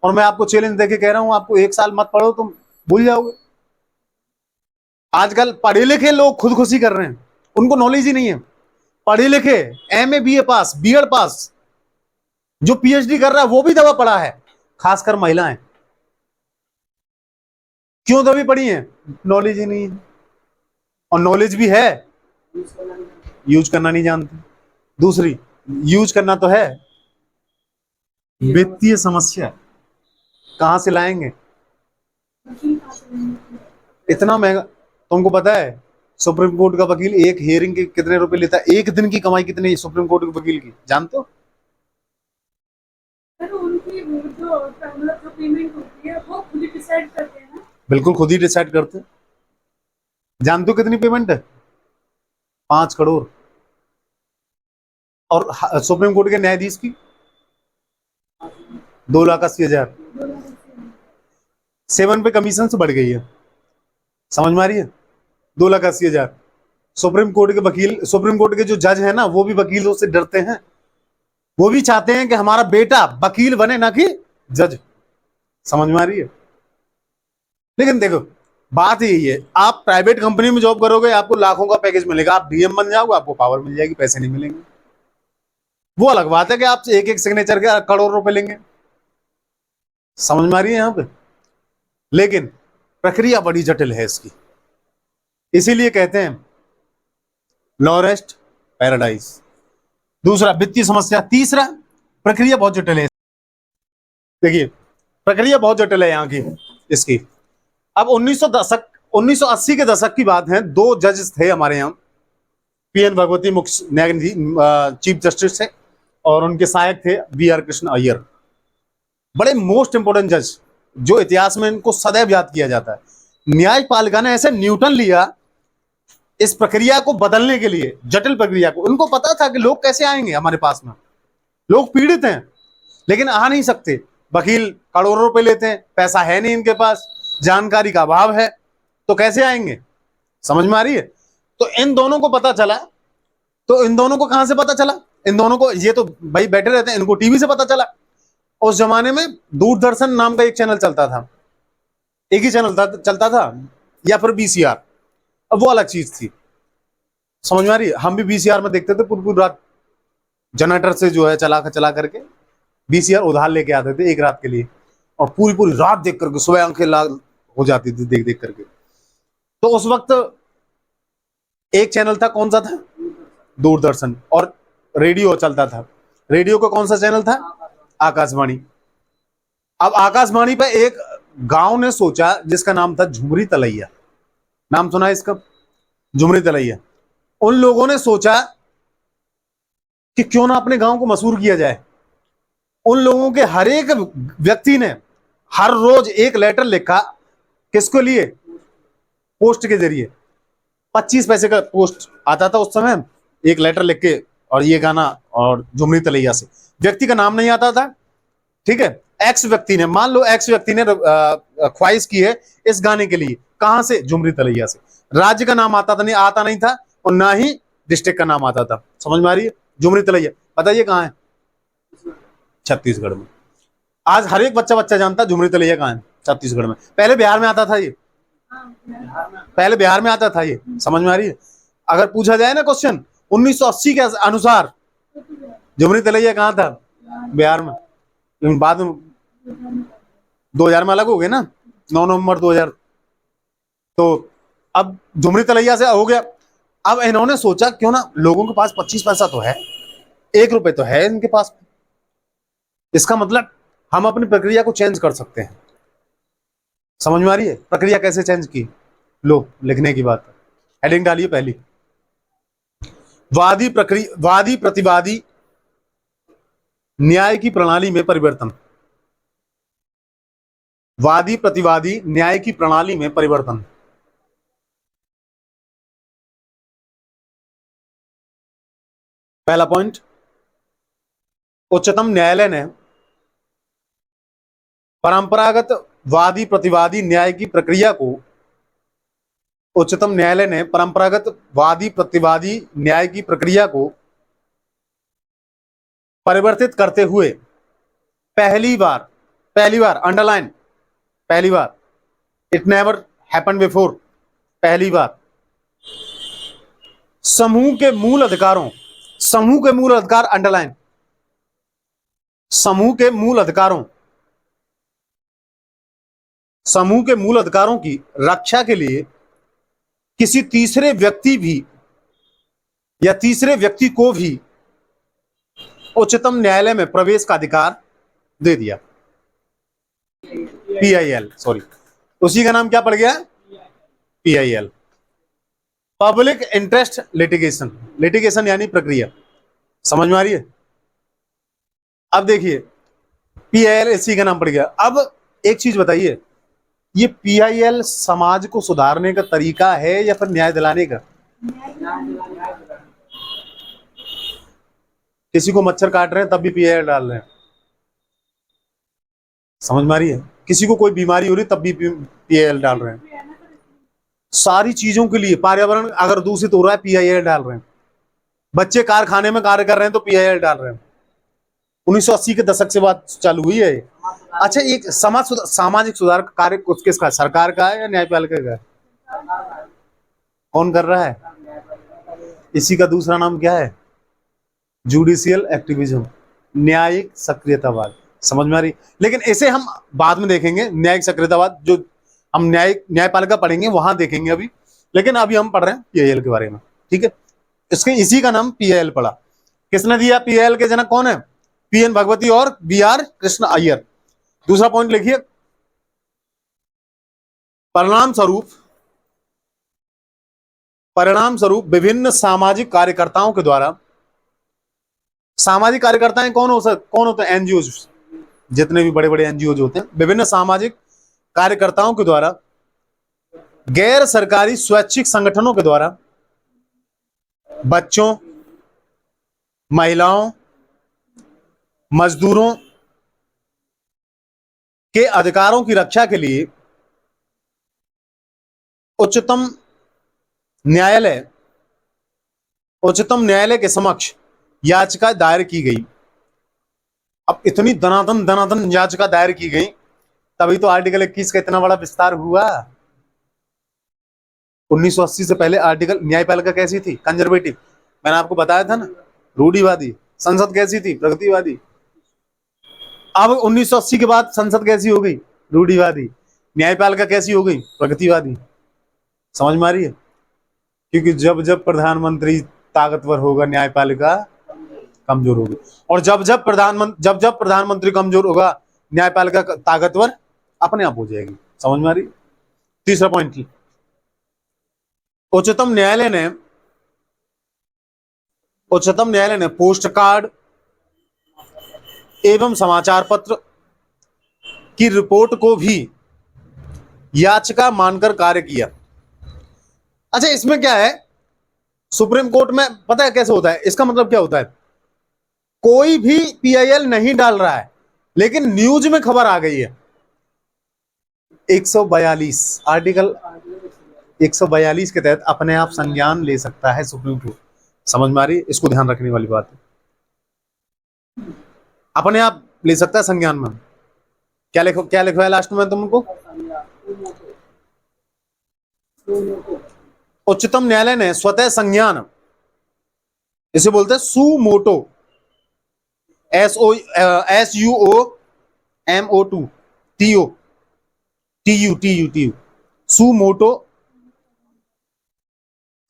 और मैं आपको चैलेंज देके कह रहा हूं, आपको 1 साल मत पढ़ो, तुम भूल जाओगे। आजकल पढ़े लिखे लोग खुदकुशी कर रहे हैं, उनको नॉलेज ही नहीं है। पढ़े लिखे, MA BA पास, B.Ed पास, जो PhD कर रहा है वो भी दबा पड़ा है, खासकर महिलाएं। क्यों दबी पड़ी हैं? नॉलेज ही नहीं है। और नॉलेज भी है, यूज करना नहीं जानते। दूसरी, यूज करना तो है, वित्तीय समस्या कहां से लाएंगे? इतना महंगा। तुमको पता है सुप्रीम कोर्ट का वकील एक हियरिंग के कितने रुपए लेता है? एक दिन की कमाई कितनी है सुप्रीम कोर्ट के वकील की, जानते हो? उनकी जो पेमेंट होती है वो खुद ही डिसाइड करते हैं ना? बिल्कुल खुद ही डिसाइड करते हैं। जानते हो कितनी पेमेंट है? 5 करोड़। और सुप्रीम कोर्ट के न्यायाधीश की 2,80,000। 7 पे कमीशन से बढ़ गई है। समझ में आ रही है? 2,80,000। सुप्रीम कोर्ट के वकील, सुप्रीम कोर्ट के जो जज है ना, वो भी वकीलों से डरते हैं। वो भी चाहते हैं कि हमारा बेटा वकील बने, ना कि जज। समझ में आ रही है? लेकिन देखो बात यही है, आप प्राइवेट कंपनी में जॉब करोगे, आपको लाखों का पैकेज मिलेगा, आप DM बन जाओगे, आपको पावर मिल जाएगी, पैसे नहीं मिलेंगे। वो अलग बात है कि आप एक एक सिग्नेचर के करोड़ रुपए लेंगे। समझ में आ रही है यहां पे? लेकिन प्रक्रिया बड़ी जटिल है इसकी, इसीलिए कहते हैं लॉरेस्ट पैराडाइज। दूसरा, वित्तीय समस्या। तीसरा, प्रक्रिया बहुत जटिल है। देखिए प्रक्रिया बहुत जटिल है यहाँ की इसकी। अब 1980 के दशक की बात है, 2 जज थे हमारे यहाँ, PN भगवती मुख्य न्यायाधीश चीफ जस्टिस थे, और उनके सहायक थे BR कृष्ण अय्यर। बड़े मोस्ट इंपोर्टेंट जज, जो इतिहास में इनको सदैव याद किया जाता है। न्यायपालिका ने ऐसे न्यूटन लिया इस प्रक्रिया को बदलने के लिए, जटिल प्रक्रिया को। उनको पता था कि लोग कैसे आएंगे हमारे पास में, लोग पीड़ित हैं लेकिन आ नहीं सकते, वकील करोड़ों रुपए लेते हैं, पैसा है नहीं इनके पास, जानकारी का अभाव है, तो कैसे आएंगे? समझ में आ रही है? तो इन दोनों को पता चला। तो इन दोनों को कहां से पता चला? इन दोनों को, ये तो भाई बैठे रहते हैं, इनको टीवी से पता चला। उस जमाने में दूरदर्शन नाम का एक चैनल चलता था, एक ही चैनल चलता था, या फिर VCR, अब वो अलग चीज थी। समझ में आ रही है? हम भी VCR में देखते थे, पूरी रात जनरेटर से जो है चला करके VCR उधार लेके आते थे एक रात के लिए, और पूरी रात देख करके सुबह आंखें लाल हो जाती थी देख करके। तो उस वक्त एक चैनल था, कौन सा था? दूरदर्शन। और रेडियो चलता था। रेडियो का कौन सा चैनल था? आकाशवाणी। अब आकाशवाणी पे एक गांव ने सोचा, जिसका नाम था झुमरी तलैया। नाम सुना है इसका? झुमरी तलैया। उन लोगों ने सोचा कि क्यों ना अपने गांव को मशहूर किया जाए। उन लोगों के हर एक व्यक्ति ने हर रोज एक लेटर लिखा। किसके लिए? पोस्ट के जरिए। 25 पैसे का पोस्ट आता था उस समय, एक लेटर लिख के, और ये गाना, और झुमरी तलैया से। व्यक्ति का नाम नहीं आता था, ठीक है। एक्स व्यक्ति ने, मान लो एक्स व्यक्ति ने ख्वाहिश की है इस गाने के लिए, कहां से? झुमरी तलैया से। राज्य का नाम आता नहीं था, और ना ही डिस्ट्रिक्ट का नाम आता था। समझ में आ रही है? झुमरी तलैया, बताइए कहाँ है? छत्तीसगढ़ में। आज हर एक बच्चा जानता है झुमरी तलैया कहाँ है, छत्तीसगढ़ में। पहले बिहार में आता था ये, पहले बिहार में आता था ये। समझ में आ रही है? अगर पूछा जाए ना क्वेश्चन 1980 के अनुसार झुमरी तलैया कहाँ था? बिहार में। लेकिन बाद में 2000 में अलग हो गए ना, 9 नवंबर 2000। तो अब झुमरी तलैया से हो गया। अब इन्होंने सोचा क्यों ना, लोगों के पास 25 पैसा तो है, 1 रुपए तो है इनके पास, इसका मतलब हम अपनी प्रक्रिया को चेंज कर सकते हैं। समझ में आ रही है? प्रक्रिया कैसे चेंज की? लो, लिखने की बात। हेडिंग डालिए पहली, वादी प्रतिवादी न्याय की प्रणाली में परिवर्तन। वादी प्रतिवादी न्याय की प्रणाली में परिवर्तन। पहला पॉइंट, उच्चतम न्यायालय ने परंपरागत वादी प्रतिवादी न्याय की प्रक्रिया को, उच्चतम न्यायालय ने परंपरागत वादी प्रतिवादी न्याय की प्रक्रिया को परिवर्तित करते हुए पहली बार अंडरलाइन, पहली बार, इट नेवर हैपेंड बिफोर, पहली बार समूह के मूल अधिकार, अंडरलाइन, समूह के मूल अधिकारों की रक्षा के लिए किसी तीसरे व्यक्ति को भी उच्चतम न्यायालय में प्रवेश का अधिकार दे दिया। PIL, सॉरी, उसी का नाम क्या पड़ गया? PIL, पब्लिक इंटरेस्ट लिटिगेशन यानी प्रक्रिया। समझ में आ रही है? अब देखिए, PIL इसी का नाम पड़ गया। अब एक चीज बताइए, ये PIL समाज को सुधारने का तरीका है या फिर न्याय दिलाने का? किसी को मच्छर काट रहे हैं तब भी PIL डाल रहे हैं। समझ में आ रही है? किसी को कोई बीमारी हो रही तब भी PIL डाल रहे हैं। सारी चीजों के लिए, पर्यावरण अगर दूषित हो रहा है PIL डाल रहे हैं। बच्चे कारखाने में कार्य कर रहे हैं तो PIL डाल रहे हैं। 1980 के दशक से बात चालू हुई है। अच्छा, एक सामाजिक सुधार का कार्य किसका? सरकार का है या न्यायपालिका का है? कौन कर रहा है? इसी का दूसरा नाम क्या है? जुडिशियल एक्टिविज्म, न्यायिक सक्रियतावाद। समझ में आ रही? लेकिन इसे हम बाद में देखेंगे, न्यायिक सक्रियतावाद जो हम न्यायपालिका पढ़ेंगे वहां देखेंगे अभी। लेकिन अभी हम पढ़ रहे हैं PIL के बारे में, ठीक है। इसी का नाम PIL पड़ा। किसने दिया? PIL के जनक कौन है? PN भगवती और BR कृष्ण अय्यर। दूसरा पॉइंट लिखिए, परिणाम स्वरूप विभिन्न सामाजिक कार्यकर्ताओं के द्वारा, सामाजिक कार्यकर्ता कौन होते हैं? NGO, जितने भी बड़े बड़े NGO होते हैं, विभिन्न सामाजिक कार्यकर्ताओं के द्वारा, गैर सरकारी स्वैच्छिक संगठनों के द्वारा बच्चों, महिलाओं, मजदूरों के अधिकारों की रक्षा के लिए उच्चतम न्यायालय के समक्ष याचिका दायर की गई। अब इतनी दनादन याचिका दायर की गई, तभी तो आर्टिकल 21 का इतना बड़ा विस्तार हुआ। 1980 से पहले आर्टिकल, न्यायपालिका कैसी थी? कंजर्वेटिव। मैंने आपको बताया था ना, रूढ़िवादी। संसद कैसी थी? प्रगतिवादी। अब 1980 के बाद संसद कैसी हो गई? रूढ़िवादी। न्यायपालिका कैसी हो गई? प्रगतिवादी। समझ में आ रही है? क्योंकि जब जब प्रधानमंत्री ताकतवर होगा, न्यायपालिका कमजोर होगी, और जब जब प्रधानमंत्री कमजोर होगा, न्यायपालिका ताकतवर अपने आप हो जाएगी। समझ में आ रही? तीसरा पॉइंट, उच्चतम न्यायालय ने पोस्ट कार्ड एवं समाचार पत्र की रिपोर्ट को भी याचिका मानकर कार्य किया। अच्छा, इसमें क्या है, सुप्रीम कोर्ट में पता है कैसे होता है, इसका मतलब क्या होता है, कोई भी पीआईएल नहीं डाल रहा है लेकिन न्यूज में खबर आ गई है। 142 आर्टिकल 142 के तहत अपने आप संज्ञान ले सकता है सुप्रीम कोर्ट। समझ में आ रही है? इसको ध्यान रखने वाली बात है, अपने आप ले सकता है संज्ञान में। क्या लिखवा है लास्ट में तुमको? उच्चतम न्यायालय ने स्वतः संज्ञान, इसे बोलते हैं सुमोटो, SUOMOTO TU सुमोटो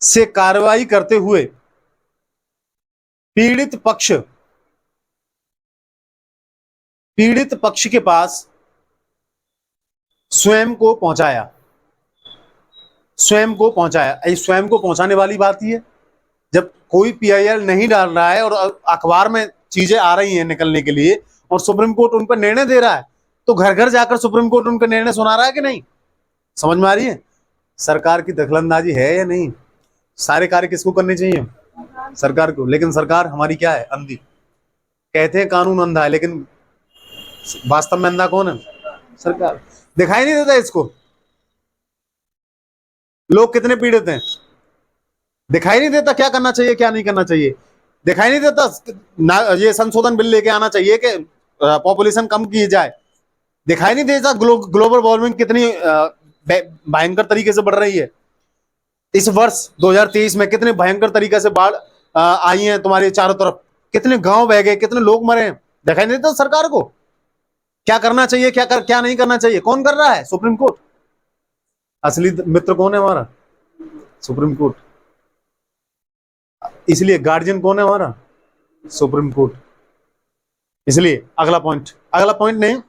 से कार्रवाई करते हुए पीड़ित पक्ष के पास स्वयं को पहुंचाया। स्वयं को पहुंचाने वाली बात ही है। जब कोई पीआईएल नहीं डाल रहा है और अखबार में चीजें आ रही हैं निकलने के लिए और सुप्रीम कोर्ट उन पर निर्णय दे रहा है, तो घर घर जाकर सुप्रीम कोर्ट उनका निर्णय सुना रहा है कि नहीं? समझ में आ रही है? सरकार की दखलंदाजी है या नहीं? सारे कार्य किसको करने चाहिए? सरकार को। लेकिन सरकार हमारी क्या है? अंधी। कहते हैं कानून अंधा है, लेकिन वास्तव में अंधा कौन है? सरकार। दिखाई नहीं देता इसको? लोग कितने पीड़ित हैं, दिखाई नहीं देता क्या करना चाहिए क्या नहीं करना चाहिए? दिखाई नहीं देता ये संशोधन बिल लेके आना चाहिए कि पॉपुलेशन कम की जाए? दिखाई नहीं देता ग्लोबल वार्मिंग कितनी भयंकर तरीके से बढ़ रही है? इस वर्ष 2023 में कितने भयंकर तरीके से बाढ़ आई है तुम्हारे चारों तरफ, कितने गांव बह गए, कितने लोग मरे हैं? दिखाई नहीं देता सरकार को क्या करना चाहिए क्या नहीं करना चाहिए? कौन कर रहा है? Supreme court. असली मित्र कौन है हमारा? Supreme court. इसलिए गार्जियन कौन है हमारा? Supreme court. इसलिए अगला पॉइंट नहीं,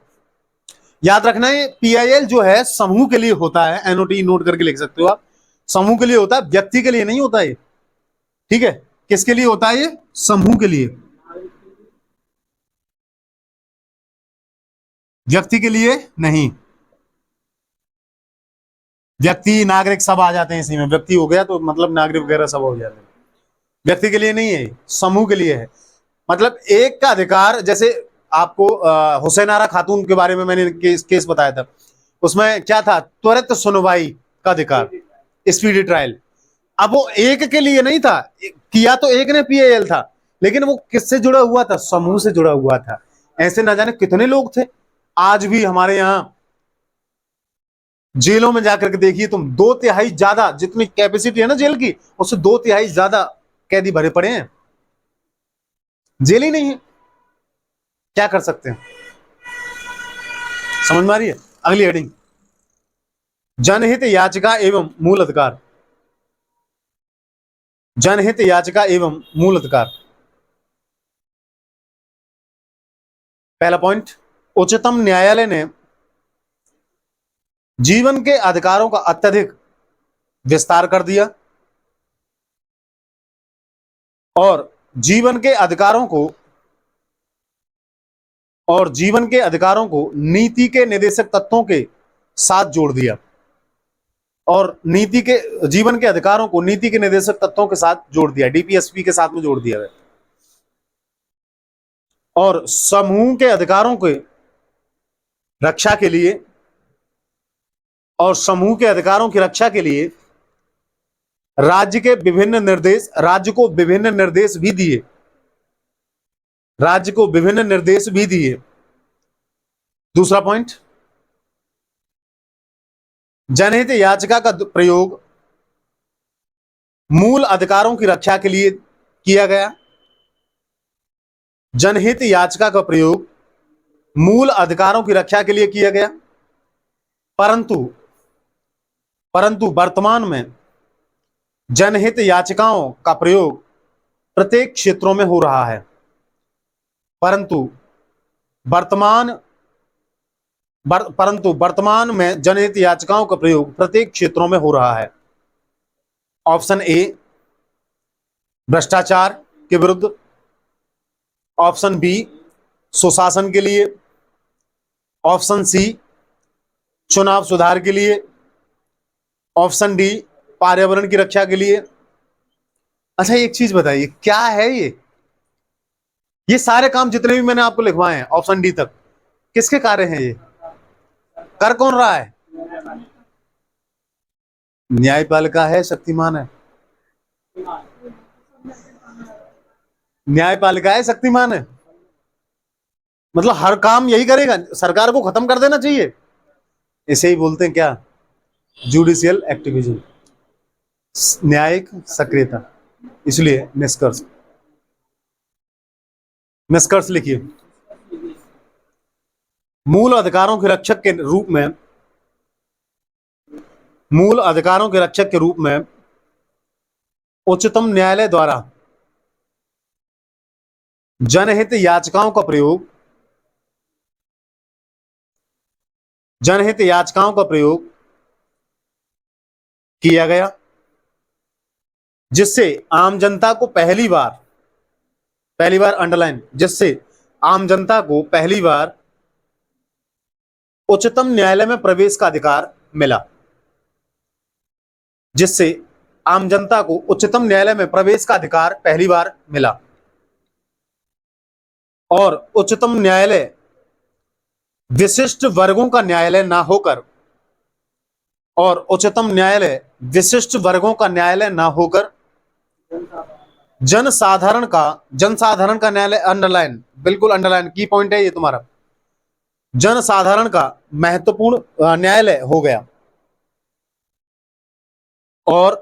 याद रखना है पीआईएल जो है समूह के लिए होता है। एनओटी नोट करके लिख सकते हो आप। समूह के लिए होता है, व्यक्ति के लिए नहीं होता है। ठीक है, किसके लिए होता है? ये समूह के लिए, व्यक्ति के लिए नहीं। व्यक्ति नागरिक सब आ जाते हैं इसी में। व्यक्ति हो गया तो मतलब नागरिक वगैरह सब हो जाते हैं। व्यक्ति के लिए नहीं है, समूह के लिए है। मतलब एक का अधिकार, जैसे आपको हुसैन आरा खातून के बारे में मैंने केस बताया था, उसमें क्या था? त्वरित सुनवाई का अधिकार, स्पीडी ट्रायल। अब वो एक के लिए नहीं था, किया तो एक ने पीआईएल था, लेकिन वो किससे जुड़ा हुआ था? समूह से जुड़ा हुआ था। ऐसे ना जाने कितने लोग थे। आज भी हमारे यहां जेलों में जाकर के देखिए तुम, 2/3 ज्यादा, जितनी कैपेसिटी है ना जेल की, उससे 2/3 ज्यादा कैदी भरे पड़े हैं। जेल ही नहीं है, क्या कर सकते हैं? समझ में आ रही है? अगली हेडिंग, जनहित याचिका एवं मूल अधिकार। जनहित याचिका एवं मूल अधिकार। पहला पॉइंट, उच्चतम न्यायालय ने जीवन के अधिकारों का अत्यधिक विस्तार कर दिया और जीवन के अधिकारों को नीति के निर्देशक तत्वों के साथ जोड़ दिया। और जीवन के अधिकारों को नीति के निर्देशक तत्वों के साथ जोड़ दिया, डीपीएसपी के साथ में जोड़ दिया गया। और समूह के अधिकारों के रक्षा के लिए राज्य को विभिन्न निर्देश भी दिए। दूसरा पॉइंट, जनहित याचिका का प्रयोग मूल अधिकारों की रक्षा के लिए किया गया। जनहित याचिका का प्रयोग मूल अधिकारों की रक्षा के लिए किया गया, परंतु वर्तमान में जनहित याचिकाओं का प्रयोग प्रत्येक क्षेत्रों में हो रहा है। परंतु वर्तमान में जनहित याचिकाओं का प्रयोग प्रत्येक क्षेत्रों में हो रहा है ऑप्शन ए भ्रष्टाचार के विरुद्ध, ऑप्शन बी सुशासन के लिए, ऑप्शन सी चुनाव सुधार के लिए, ऑप्शन डी पर्यावरण की रक्षा के लिए। अच्छा एक चीज बताइए, क्या है ये सारे काम जितने भी मैंने आपको लिखवाए हैं ऑप्शन डी तक, किसके कार्य हैं ये? कर कौन रहा है? न्यायपालिका है, शक्तिमान है? न्यायपालिका है, शक्तिमान है? मतलब हर काम यही करेगा, सरकार को खत्म कर देना चाहिए। इसे ही बोलते हैं क्या? जुडिशियल एक्टिविज्म, न्यायिक सक्रियता। इसलिए निष्कर्ष लिखिए। मूल अधिकारों के रक्षक के रूप में, मूल अधिकारों के रक्षक के रूप में उच्चतम न्यायालय द्वारा जनहित याचिकाओं का प्रयोग, जनहित याचिकाओं का प्रयोग किया गया, जिससे आम जनता को पहली बार अंडरलाइन, जिससे आम जनता को पहली बार उच्चतम न्यायालय में प्रवेश का अधिकार मिला, जिससे आम जनता को उच्चतम न्यायालय में प्रवेश का अधिकार पहली बार मिला। और उच्चतम न्यायालय विशिष्ट वर्गों का न्यायालय ना होकर, और उच्चतम न्यायालय विशिष्ट वर्गों का न्यायालय ना होकर जनसाधारण का न्यायालय, अंडरलाइन, बिल्कुल अंडरलाइन की पॉइंट है ये तुम्हारा, जनसाधारण का महत्वपूर्ण न्यायालय हो गया। और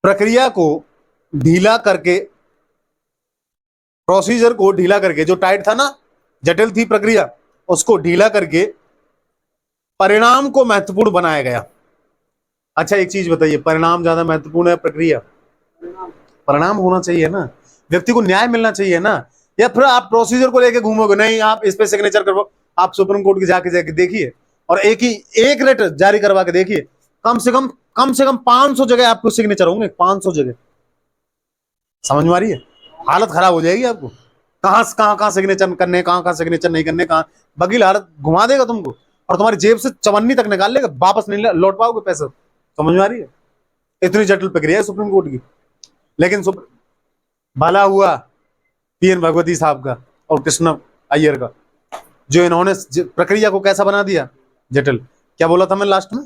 प्रक्रिया को ढीला करके, प्रोसीजर को ढीला करके, जो टाइट था ना, जटिल थी प्रक्रिया, उसको ढीला करके परिणाम को महत्वपूर्ण बनाया गया। अच्छा एक चीज बताइए, परिणाम ज्यादा महत्वपूर्ण है प्रक्रिया? परिणाम होना चाहिए ना, व्यक्ति को न्याय मिलना चाहिए ना। या फिर आप प्रोसीजर को लेके घूमोगे, नहीं आप इस पे सिग्नेचर करवाओ, आप सुप्रीम कोर्ट के जाके देखिए और एक रेट जारी करवा के देखिए, कम से कम 500 जगह आपको सिग्नेचर होंगे, 500 जगह। समझ में आ रही है? हालत खराब हो जाएगी आपको, कहां सिग्नेचर करने, कहां सिग्नेचर नहीं करने, कहां वकील हालत घुमा देगा तुमको, और तुम्हारी जेब से चवन्नी तक निकाल लेगा, वापस नहीं लौट पाओगे पैसे। समझ में आ रही है? इतनी जटिल प्रक्रिया है सुप्रीम कोर्ट की। लेकिन भला हुआ पीएन भगवती साहब का और कृष्ण अय्यर का, जो इन्होंने प्रक्रिया को कैसा बना दिया, जटिल। क्या बोला था मैं लास्ट में?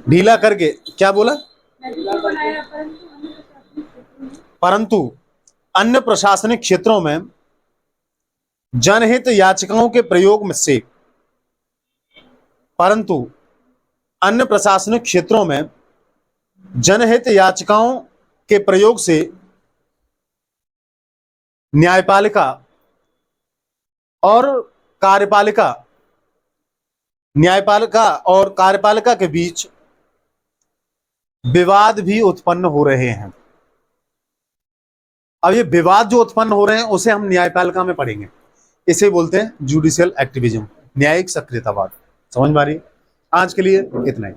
ढीला करके, क्या बोला? परंतु अन्य प्रशासनिक क्षेत्रों में जनहित याचिकाओं के प्रयोग में से, परंतु अन्य प्रशासनिक क्षेत्रों में जनहित याचिकाओं के प्रयोग से न्यायपालिका और कार्यपालिका के बीच विवाद भी उत्पन्न हो रहे हैं। अब ये विवाद जो उत्पन्न हो रहे हैं उसे हम न्यायपालिका में पढ़ेंगे। इसे बोलते हैं जुडिशियल एक्टिविज्म, न्यायिक सक्रियतावाद। समझ में आ रही है? आज के लिए इतना ही।